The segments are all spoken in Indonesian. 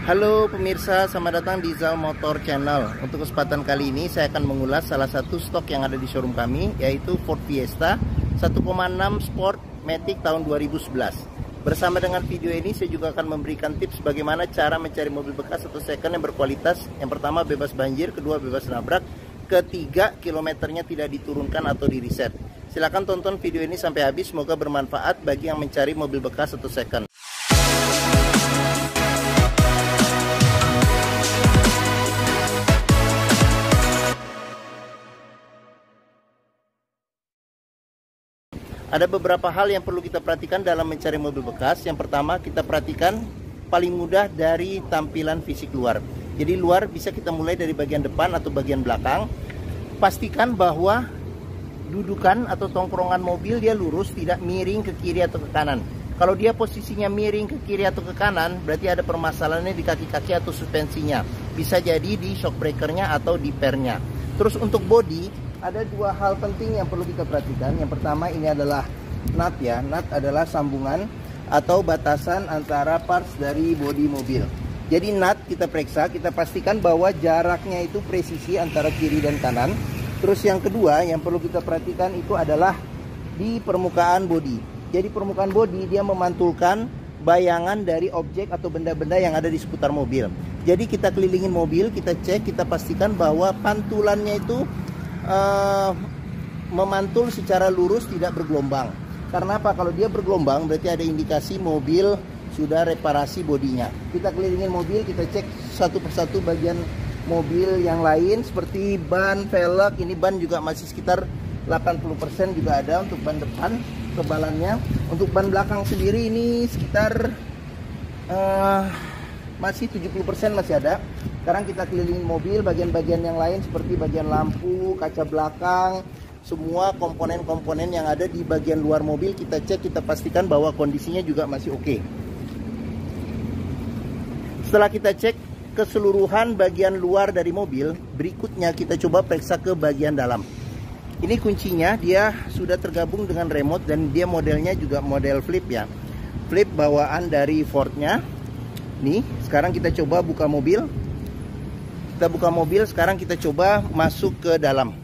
Halo pemirsa, selamat datang di Zal Motor Channel. Untuk kesempatan kali ini saya akan mengulas salah satu stok yang ada di showroom kami, yaitu Ford Fiesta 1,6 Sport Matic tahun 2011. Bersama dengan video ini saya juga akan memberikan tips bagaimana cara mencari mobil bekas atau second yang berkualitas. Yang pertama bebas banjir, kedua bebas nabrak, ketiga kilometernya tidak diturunkan atau di reset. Silahkan tonton video ini sampai habis, semoga bermanfaat bagi yang mencari mobil bekas atau second. Ada beberapa hal yang perlu kita perhatikan dalam mencari mobil bekas. Yang pertama, kita perhatikan paling mudah dari tampilan fisik luar. Jadi luar bisa kita mulai dari bagian depan atau bagian belakang. Pastikan bahwa dudukan atau tongkrongan mobil dia lurus, tidak miring ke kiri atau ke kanan. Kalau dia posisinya miring ke kiri atau ke kanan, berarti ada permasalahannya di kaki-kaki atau suspensinya. Bisa jadi di shock breakernya atau di pernya. Terus untuk bodi, ada dua hal penting yang perlu kita perhatikan. Yang pertama ini adalah nut ya. Nut adalah sambungan atau batasan antara parts dari bodi mobil. Jadi nut kita periksa, kita pastikan bahwa jaraknya itu presisi antara kiri dan kanan. Terus yang kedua yang perlu kita perhatikan itu adalah di permukaan bodi. Jadi permukaan bodi dia memantulkan bayangan dari objek atau benda-benda yang ada di seputar mobil. Jadi kita kelilingin mobil, kita cek, kita pastikan bahwa pantulannya itu memantul secara lurus, tidak bergelombang. Karena apa? Kalau dia bergelombang berarti ada indikasi mobil sudah reparasi bodinya. Kita kelilingin mobil, kita cek satu persatu bagian mobil yang lain seperti ban, velg. Ini ban juga masih sekitar 80% juga ada untuk ban depan kebalannya. Untuk ban belakang sendiri ini sekitar masih 70% masih ada. Sekarang kita kelilingin mobil, bagian-bagian yang lain seperti bagian lampu, kaca belakang, semua komponen-komponen yang ada di bagian luar mobil kita cek, kita pastikan bahwa kondisinya juga masih oke. Setelah kita cek keseluruhan bagian luar dari mobil, berikutnya kita coba periksa ke bagian dalam. Ini kuncinya, dia sudah tergabung dengan remote dan dia modelnya juga model flip ya. Flip bawaan dari Fordnya. Nih, sekarang kita coba buka mobil. Kita buka mobil, sekarang kita coba masuk ke dalam.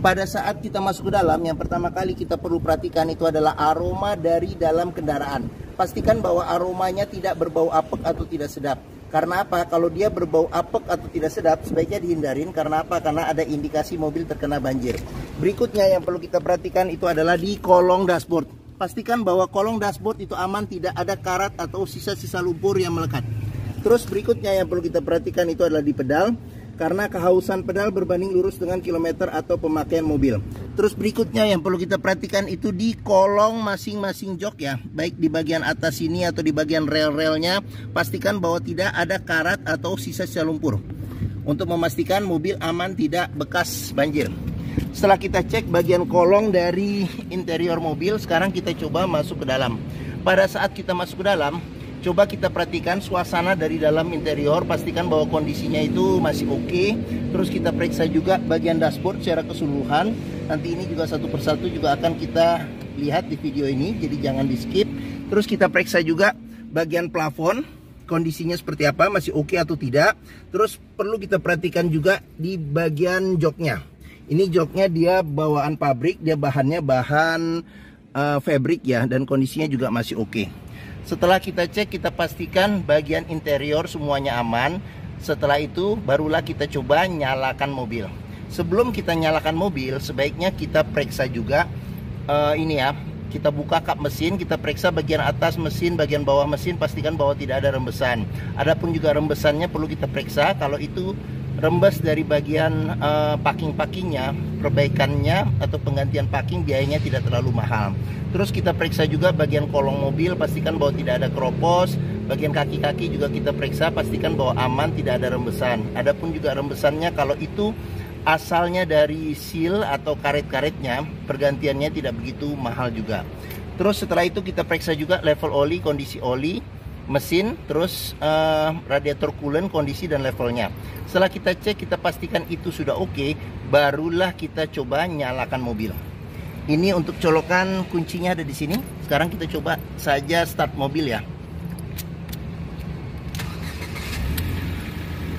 Pada saat kita masuk ke dalam, yang pertama kali kita perlu perhatikan itu adalah aroma dari dalam kendaraan. Pastikan bahwa aromanya tidak berbau apek atau tidak sedap. Karena apa? Kalau dia berbau apek atau tidak sedap, sebaiknya dihindarin. Karena apa? Karena ada indikasi mobil terkena banjir. Berikutnya yang perlu kita perhatikan itu adalah di kolong dashboard. Pastikan bahwa kolong dashboard itu aman, tidak ada karat atau sisa-sisa lumpur yang melekat. Terus berikutnya yang perlu kita perhatikan itu adalah di pedal. Karena kehausan pedal berbanding lurus dengan kilometer atau pemakaian mobil. Terus berikutnya yang perlu kita perhatikan itu di kolong masing-masing jok ya. Baik di bagian atas ini atau di bagian rel-relnya. Pastikan bahwa tidak ada karat atau sisa-sisa lumpur. Untuk memastikan mobil aman, tidak bekas banjir. Setelah kita cek bagian kolong dari interior mobil, sekarang kita coba masuk ke dalam. Pada saat kita masuk ke dalam, coba kita perhatikan suasana dari dalam interior, pastikan bahwa kondisinya itu masih oke. Terus kita periksa juga bagian dashboard secara keseluruhan. Nanti ini juga satu persatu juga akan kita lihat di video ini, jadi jangan di skip. Terus kita periksa juga bagian plafon, kondisinya seperti apa, masih oke atau tidak. Terus perlu kita perhatikan juga di bagian joknya. Ini joknya dia bawaan pabrik, dia bahannya bahan fabric ya, dan kondisinya juga masih oke. Setelah kita cek, kita pastikan bagian interior semuanya aman. Setelah itu barulah kita coba nyalakan mobil. Sebelum kita nyalakan mobil, sebaiknya kita periksa juga ini ya. Kita buka kap mesin, kita periksa bagian atas mesin, bagian bawah mesin, pastikan bahwa tidak ada rembesan. Adapun juga rembesannya perlu kita periksa. Kalau itu rembes dari bagian packing-packingnya, perbaikannya atau penggantian packing biayanya tidak terlalu mahal. Terus kita periksa juga bagian kolong mobil, pastikan bahwa tidak ada keropos. Bagian kaki-kaki juga kita periksa, pastikan bahwa aman, tidak ada rembesan. Adapun juga rembesannya, kalau itu asalnya dari seal atau karet-karetnya, pergantiannya tidak begitu mahal juga. Terus setelah itu kita periksa juga level oli, kondisi oli, mesin, terus radiator coolant, kondisi dan levelnya. Setelah kita cek, kita pastikan itu sudah oke, barulah kita coba nyalakan mobil. Ini untuk colokan kuncinya ada di sini. Sekarang kita coba saja start mobil ya.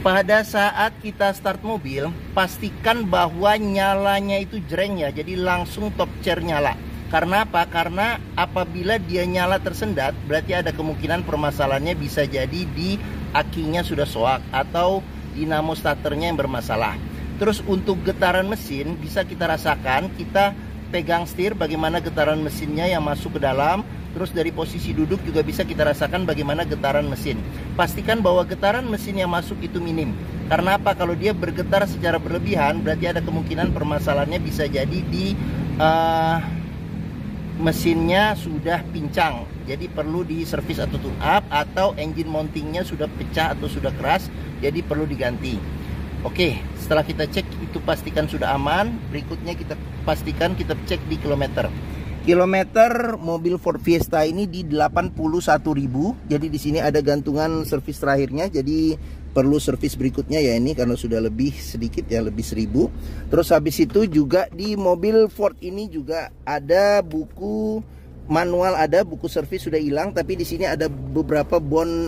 Pada saat kita start mobil, pastikan bahwa nyalanya itu jreng ya. Jadi langsung top chair nyala. Karena apa? Karena apabila dia nyala tersendat, berarti ada kemungkinan permasalahannya bisa jadi di akinya sudah soak atau dinamo starternya yang bermasalah. Terus untuk getaran mesin bisa kita rasakan, kita pegang setir bagaimana getaran mesinnya yang masuk ke dalam. Terus dari posisi duduk juga bisa kita rasakan bagaimana getaran mesin. Pastikan bahwa getaran mesin yang masuk itu minim. Karena apa? Kalau dia bergetar secara berlebihan, berarti ada kemungkinan permasalahannya bisa jadi di mesinnya sudah pincang. Jadi perlu di servis atau tune up, atau engine mountingnya sudah pecah atau sudah keras, jadi perlu diganti. Oke, setelah kita cek itu pastikan sudah aman. Berikutnya kita pastikan kita cek di kilometer. Kilometer mobil Ford Fiesta ini di 81.000. Jadi di sini ada gantungan servis terakhirnya. Jadi perlu servis berikutnya ya ini karena sudah lebih sedikit ya, lebih 1000. Terus habis itu juga di mobil Ford ini juga ada buku manual, ada buku servis sudah hilang, tapi di sini ada beberapa bon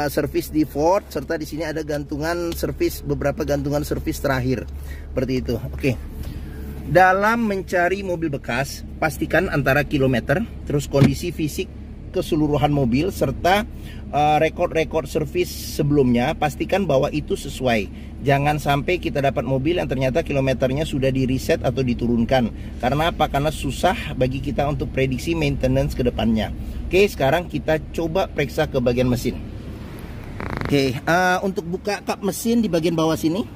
servis di Ford, serta di sini ada gantungan servis, beberapa gantungan servis terakhir seperti itu. Oke. Dalam mencari mobil bekas, pastikan antara kilometer, terus kondisi fisik keseluruhan mobil, serta rekor-rekor servis sebelumnya, pastikan bahwa itu sesuai. Jangan sampai kita dapat mobil yang ternyata kilometernya sudah di reset atau diturunkan. Karena apa? Karena susah bagi kita untuk prediksi maintenance ke depannya. Oke, sekarang kita coba periksa ke bagian mesin. Oke, untuk buka kap mesin di bagian bawah sini,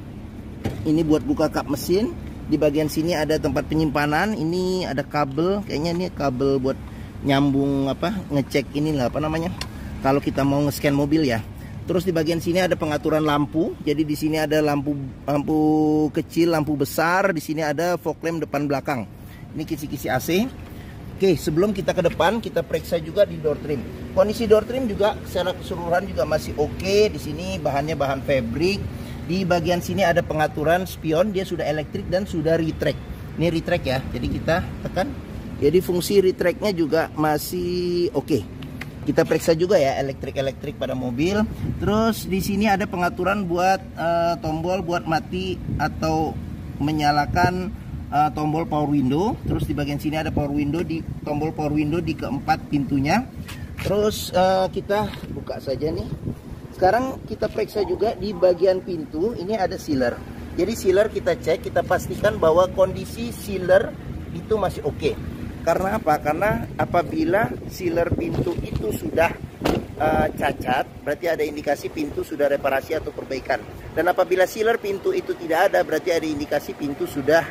ini buat buka kap mesin. Di bagian sini ada tempat penyimpanan. Ini ada kabel, kayaknya ini kabel buat nyambung ngecek inilah apa namanya, kalau kita mau nge-scan mobil ya. Terus di bagian sini ada pengaturan lampu. Jadi di sini ada lampu kecil, lampu besar. Di sini ada fog lamp depan belakang. Ini kisi-kisi AC. Oke, sebelum kita ke depan, kita periksa juga di door trim. Kondisi door trim juga secara keseluruhan juga masih oke. Di sini bahannya bahan fabric. Di bagian sini ada pengaturan spion, dia sudah elektrik dan sudah retract. Ini retract ya, jadi kita tekan. Jadi fungsi retract-nya juga masih oke. Kita periksa juga ya elektrik pada mobil. Terus di sini ada pengaturan buat tombol buat mati atau menyalakan tombol power window. Terus di bagian sini ada power window, di tombol power window di keempat pintunya. Terus kita buka saja nih. Sekarang kita periksa juga di bagian pintu, ini ada sealer. Jadi sealer kita cek, kita pastikan bahwa kondisi sealer itu masih oke. Karena apa? Karena apabila sealer pintu itu sudah cacat, berarti ada indikasi pintu sudah reparasi atau perbaikan. Dan apabila sealer pintu itu tidak ada, berarti ada indikasi pintu sudah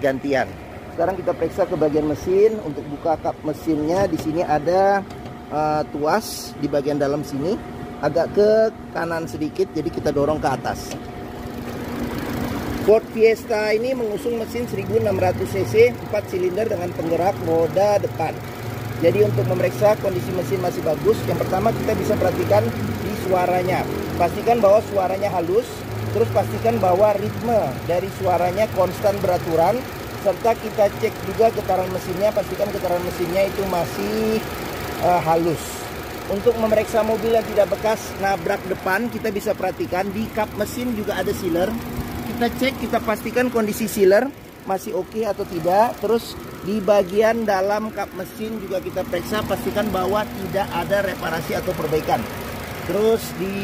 gantian. Sekarang kita periksa ke bagian mesin. Untuk buka kap mesinnya, di sini ada tuas di bagian dalam sini. Agak ke kanan sedikit, jadi kita dorong ke atas. Ford Fiesta ini mengusung mesin 1600 cc 4 silinder dengan penggerak roda depan. Jadi untuk memeriksa kondisi mesin masih bagus, yang pertama kita bisa perhatikan di suaranya. Pastikan bahwa suaranya halus, terus pastikan bahwa ritme dari suaranya konstan beraturan, serta kita cek juga getaran mesinnya, pastikan getaran mesinnya itu masih halus. Untuk memeriksa mobil yang tidak bekas nabrak depan, kita bisa perhatikan di kap mesin juga ada sealer. Kita cek, kita pastikan kondisi sealer masih oke atau tidak. Terus di bagian dalam kap mesin juga kita periksa, pastikan bahwa tidak ada reparasi atau perbaikan. Terus di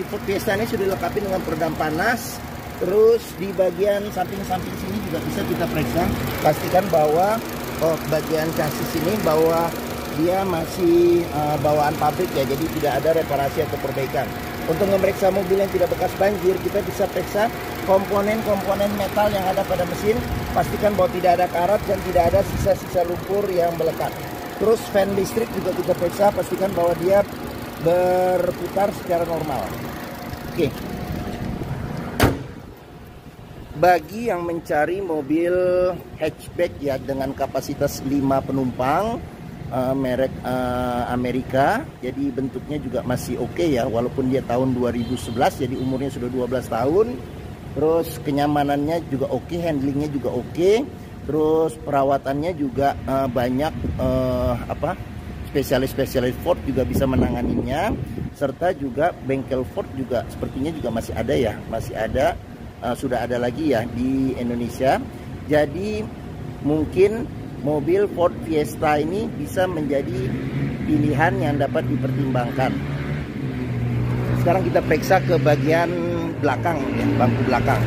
Ford Fiesta ini sudah dilengkapi dengan peredam panas. Terus di bagian samping-samping sini juga bisa kita periksa, pastikan bahwa bagian chassis ini bahwa dia masih bawaan pabrik ya, jadi tidak ada reparasi atau perbaikan. Untuk memeriksa mobil yang tidak bekas banjir, kita bisa periksa komponen-komponen metal yang ada pada mesin. Pastikan bahwa tidak ada karat dan tidak ada sisa-sisa lumpur yang melekat. Terus fan listrik juga kita periksa, pastikan bahwa dia berputar secara normal. Oke. Bagi yang mencari mobil hatchback ya dengan kapasitas 5 penumpang, merek Amerika, jadi bentuknya juga masih oke ya, walaupun dia tahun 2011, jadi umurnya sudah 12 tahun. Terus kenyamanannya juga oke, handlingnya juga oke. Terus perawatannya juga banyak, spesialis Ford juga bisa menanganinya, serta juga bengkel Ford juga sepertinya juga masih ada ya, sudah ada lagi ya di Indonesia. Jadi mungkin mobil Ford Fiesta ini bisa menjadi pilihan yang dapat dipertimbangkan. Sekarang kita periksa ke bagian belakang ya, bangku belakang.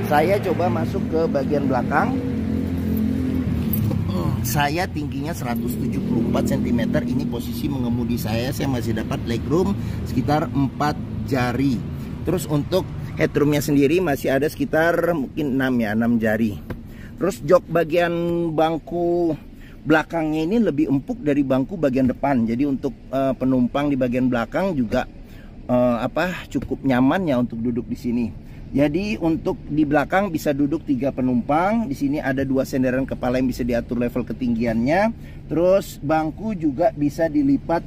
Saya coba masuk ke bagian belakang. Saya tingginya 174 cm. Ini posisi mengemudi saya masih dapat legroom sekitar 4 jari. Terus untuk headroomnya sendiri masih ada sekitar mungkin 6 jari. Terus jok bagian bangku belakangnya ini lebih empuk dari bangku bagian depan. Jadi untuk penumpang di bagian belakang juga cukup nyaman ya untuk duduk di sini. Jadi untuk di belakang bisa duduk 3 penumpang. Di sini ada 2 senderan kepala yang bisa diatur level ketinggiannya. Terus bangku juga bisa dilipat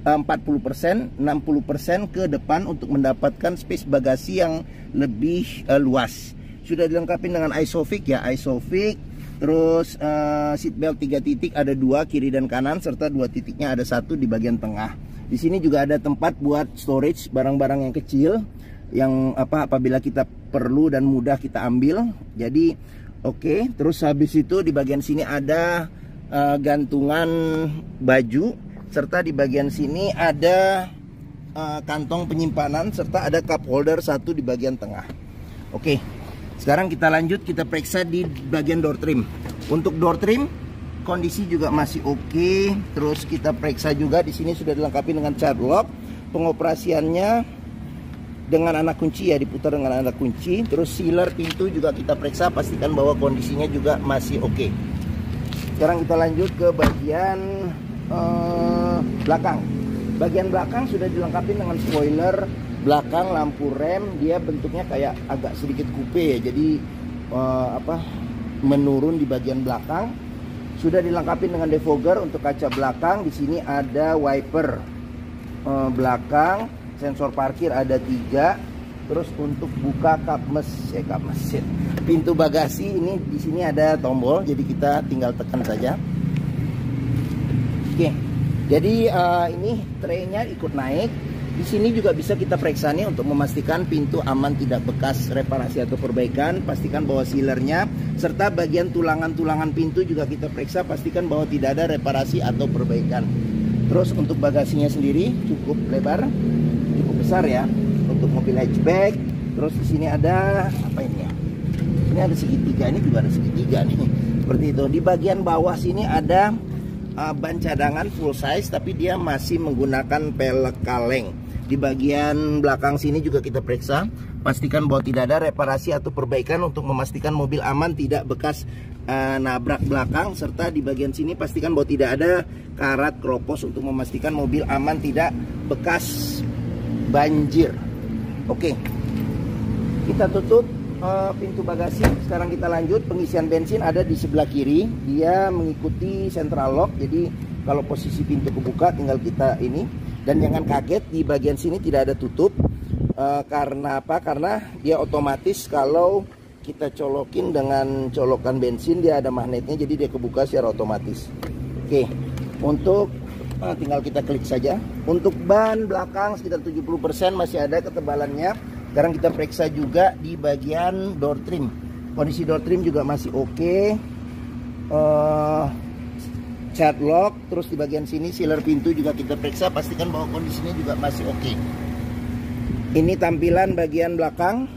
40%, 60% ke depan untuk mendapatkan space bagasi yang lebih luas. Sudah dilengkapi dengan Isofix ya, Isofix. Terus seatbelt 3 titik, ada 2 kiri dan kanan, serta 2 titiknya ada 1 di bagian tengah. Di sini juga ada tempat buat storage barang-barang yang kecil, yang apabila kita perlu dan mudah kita ambil. Jadi oke. Terus habis itu di bagian sini ada gantungan baju, serta di bagian sini ada kantong penyimpanan, serta ada cup holder 1 di bagian tengah. Oke. Sekarang kita lanjut, kita periksa di bagian door trim. Untuk door trim kondisi juga masih oke. Terus kita periksa juga di sini sudah dilengkapi dengan child lock. Pengoperasiannya dengan anak kunci ya, diputar dengan anak kunci. Terus sealer pintu juga kita periksa, pastikan bahwa kondisinya juga masih oke. Sekarang kita lanjut ke bagian belakang. Bagian belakang sudah dilengkapi dengan spoiler belakang, lampu rem. Dia bentuknya kayak agak sedikit coupe ya, jadi menurun di bagian belakang. Sudah dilengkapi dengan defogger untuk kaca belakang. Di sini ada wiper belakang, sensor parkir ada 3. Terus untuk buka kap mesin, pintu bagasi ini di sini ada tombol, jadi kita tinggal tekan saja. Oke. Jadi ini traynya ikut naik. Di sini juga bisa kita periksa nih untuk memastikan pintu aman, tidak bekas reparasi atau perbaikan. Pastikan bahwa sealernya serta bagian tulangan-tulangan pintu juga kita periksa, pastikan bahwa tidak ada reparasi atau perbaikan. Terus untuk bagasinya sendiri cukup lebar, cukup besar ya untuk mobil hatchback. Terus di sini ada apa ini ya? Ini ada segitiga, ini juga ada segitiga nih. Seperti itu. Di bagian bawah sini ada ban cadangan full size, tapi dia masih menggunakan pelek kaleng. Di bagian belakang sini juga kita periksa, pastikan bahwa tidak ada reparasi atau perbaikan untuk memastikan mobil aman, tidak bekas nabrak belakang. Serta di bagian sini pastikan bahwa tidak ada karat kropos untuk memastikan mobil aman, tidak bekas banjir. Oke, kita tutup pintu bagasi. Sekarang kita lanjut, pengisian bensin ada di sebelah kiri. Dia mengikuti central lock, jadi kalau posisi pintu kebuka tinggal kita ini. Dan jangan kaget, di bagian sini tidak ada tutup. Karena apa? Karena dia otomatis kalau kita colokin dengan colokan bensin, dia ada magnetnya, jadi dia kebuka secara otomatis. Oke, untuk tinggal kita klik saja. Untuk ban belakang sekitar 70% masih ada ketebalannya. Sekarang kita periksa juga di bagian door trim. Kondisi door trim juga masih oke. Child lock. Terus di bagian sini sealer pintu juga kita periksa, pastikan bahwa kondisinya juga masih oke. Ini tampilan bagian belakang.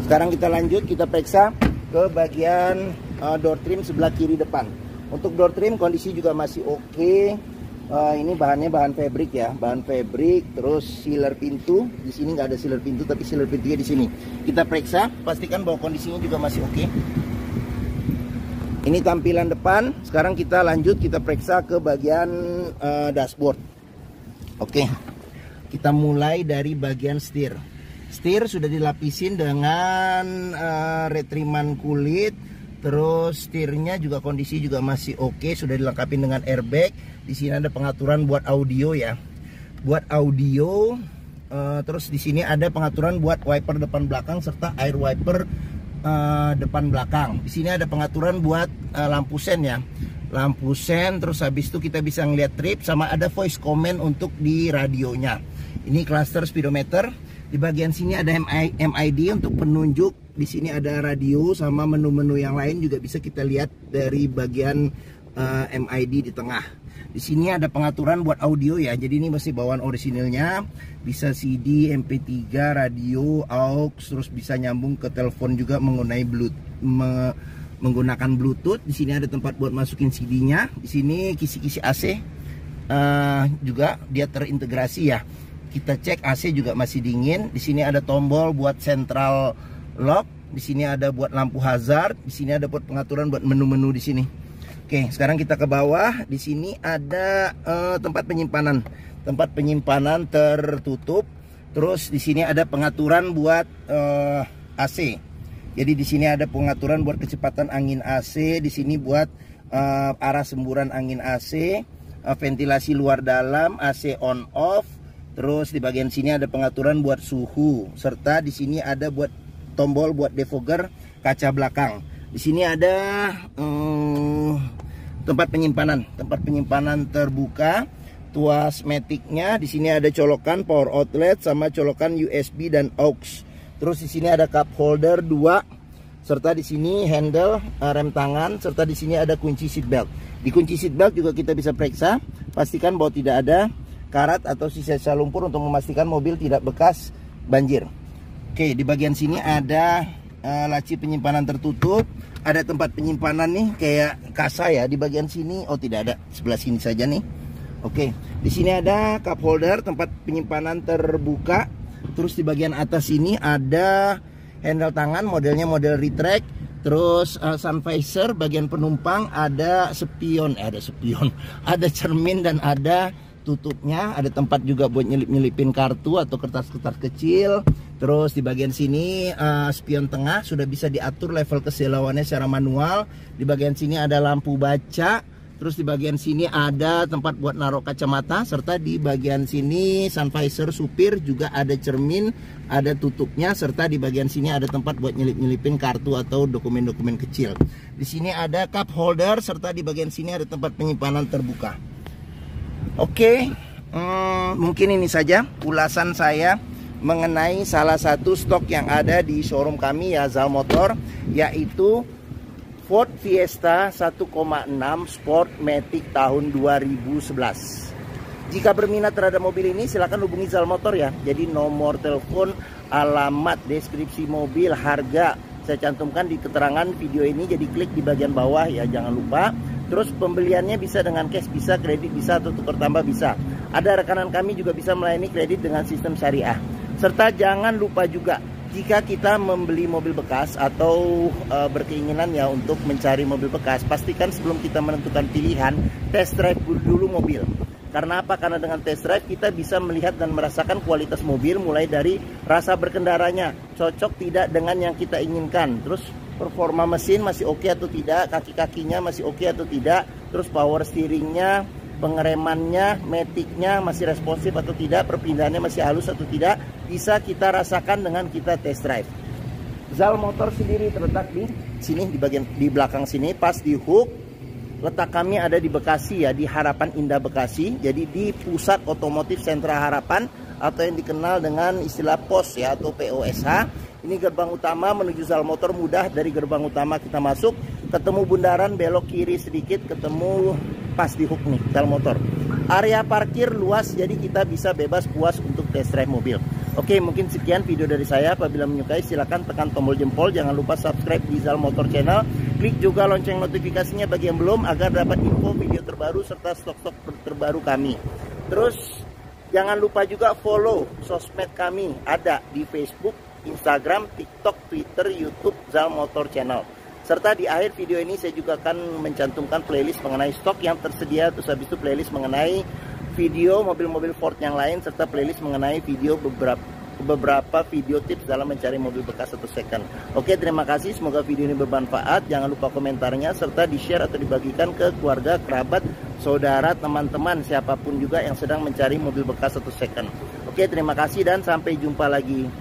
Sekarang kita lanjut, kita periksa ke bagian door trim sebelah kiri depan. Untuk door trim kondisi juga masih oke. Ini bahannya bahan fabric ya, bahan fabric. Terus sealer pintu, di sini nggak ada sealer pintu, tapi sealer pintunya di sini. Kita periksa, pastikan bahwa kondisinya juga masih oke. Ini tampilan depan. Sekarang kita lanjut, kita periksa ke bagian dashboard. Oke, kita mulai dari bagian setir. Setir sudah dilapisin dengan retriman kulit. Terus setirnya juga kondisi juga masih oke, sudah dilengkapi dengan airbag. Di sini ada pengaturan buat audio ya, buat audio. Terus di sini ada pengaturan buat wiper depan belakang serta air wiper depan belakang. Di sini ada pengaturan buat lampu sen ya, lampu sen. Terus habis itu kita bisa ngeliat trip, sama ada voice command untuk di radionya. Ini cluster speedometer. Di bagian sini ada MID untuk penunjuk. Di sini ada radio sama menu-menu yang lain juga bisa kita lihat dari bagian MID di tengah. Di sini ada pengaturan buat audio ya. Jadi ini masih bawaan orisinilnya. Bisa CD, MP3, radio, aux, terus bisa nyambung ke telepon juga menggunakan Bluetooth. Di sini ada tempat buat masukin CD-nya. Di sini kisi-kisi AC juga dia terintegrasi ya. Kita cek AC juga masih dingin. Di sini ada tombol buat central lock. Di sini ada buat lampu hazard. Di sini ada buat pengaturan buat menu-menu di sini. Oke, sekarang kita ke bawah. Di sini ada tempat penyimpanan. Tempat penyimpanan tertutup. Terus di sini ada pengaturan buat AC. Jadi di sini ada pengaturan buat kecepatan angin AC. Di sini buat arah semburan angin AC, ventilasi luar dalam, AC on off. Terus di bagian sini ada pengaturan buat suhu, serta di sini ada buat tombol buat defogger kaca belakang. Di sini ada tempat penyimpanan terbuka, tuas maticnya. Di sini ada colokan power outlet sama colokan USB dan aux. Terus di sini ada cup holder 2, serta di sini handle rem tangan, serta di sini ada kunci seat belt. Di kunci seat belt juga kita bisa periksa, pastikan bahwa tidak ada karat atau sisa-sisa lumpur untuk memastikan mobil tidak bekas banjir. Oke, di bagian sini ada laci penyimpanan tertutup. Ada tempat penyimpanan nih kayak kasa ya di bagian sini. Oh, tidak ada, sebelah sini saja nih. Oke, di sini ada cup holder, tempat penyimpanan terbuka. Terus di bagian atas ini ada handle tangan, modelnya model retract. Terus sun visor, bagian penumpang ada spion, ada cermin dan ada tutupnya. Ada tempat juga buat nyelip-nyelipin kartu atau kertas-kertas kecil. Terus di bagian sini spion tengah sudah bisa diatur level kesilauannya secara manual. Di bagian sini ada lampu baca. Terus di bagian sini ada tempat buat naruh kacamata, serta di bagian sini sun visor supir juga ada cermin, ada tutupnya, serta di bagian sini ada tempat buat nyelip-nyelipin kartu atau dokumen-dokumen kecil. Di sini ada cup holder, serta di bagian sini ada tempat penyimpanan terbuka. Oke, mungkin ini saja ulasan saya mengenai salah satu stok yang ada di showroom kami ya, Zal Motor, yaitu Ford Fiesta 1,6 Sport Matic tahun 2011. Jika berminat terhadap mobil ini silahkan hubungi Zal Motor ya. Jadi nomor telepon, alamat, deskripsi mobil, harga saya cantumkan di keterangan video ini. Jadi klik di bagian bawah ya, jangan lupa. Terus pembeliannya bisa dengan cash, bisa kredit, bisa atau tukar tambah bisa. Ada rekanan kami juga bisa melayani kredit dengan sistem syariah. Serta jangan lupa juga, jika kita membeli mobil bekas atau berkeinginan ya untuk mencari mobil bekas, pastikan sebelum kita menentukan pilihan, test drive dulu mobil. Karena apa? Karena dengan test drive kita bisa melihat dan merasakan kualitas mobil, mulai dari rasa berkendaranya, cocok tidak dengan yang kita inginkan. Terus performa mesin masih oke atau tidak, kaki-kakinya masih oke atau tidak, terus power steeringnya, pengeremannya, maticnya masih responsif atau tidak, perpindahannya masih halus atau tidak, bisa kita rasakan dengan kita test drive. Zal Motor sendiri terletak di sini, di bagian di belakang sini, pas di hook. Letak kami ada di Bekasi ya, di Harapan Indah Bekasi. Jadi di Pusat Otomotif Sentra Harapan, atau yang dikenal dengan istilah POS ya, atau POSH. Ini gerbang utama menuju Zal Motor, mudah. Dari gerbang utama kita masuk, ketemu bundaran, belok kiri sedikit, ketemu pas di hook nih, Zal Motor. Area parkir luas, jadi kita bisa bebas puas untuk test drive mobil. Oke, mungkin sekian video dari saya. Apabila menyukai silahkan tekan tombol jempol. Jangan lupa subscribe di Zal Motor Channel. Klik juga lonceng notifikasinya bagi yang belum, agar dapat info video terbaru serta stok-stok terbaru kami. Terus jangan lupa juga follow sosmed kami, ada di Facebook, Instagram, TikTok, Twitter, YouTube, Zal Motor Channel. Serta di akhir video ini saya juga akan mencantumkan playlist mengenai stok yang tersedia. Terus habis itu playlist mengenai video mobil-mobil Ford yang lain, serta playlist mengenai video beberapa video tips dalam mencari mobil bekas atau second. Oke, terima kasih, semoga video ini bermanfaat. Jangan lupa komentarnya, serta di share atau dibagikan ke keluarga, kerabat, saudara, teman-teman, siapapun juga yang sedang mencari mobil bekas atau second. Oke, terima kasih dan sampai jumpa lagi.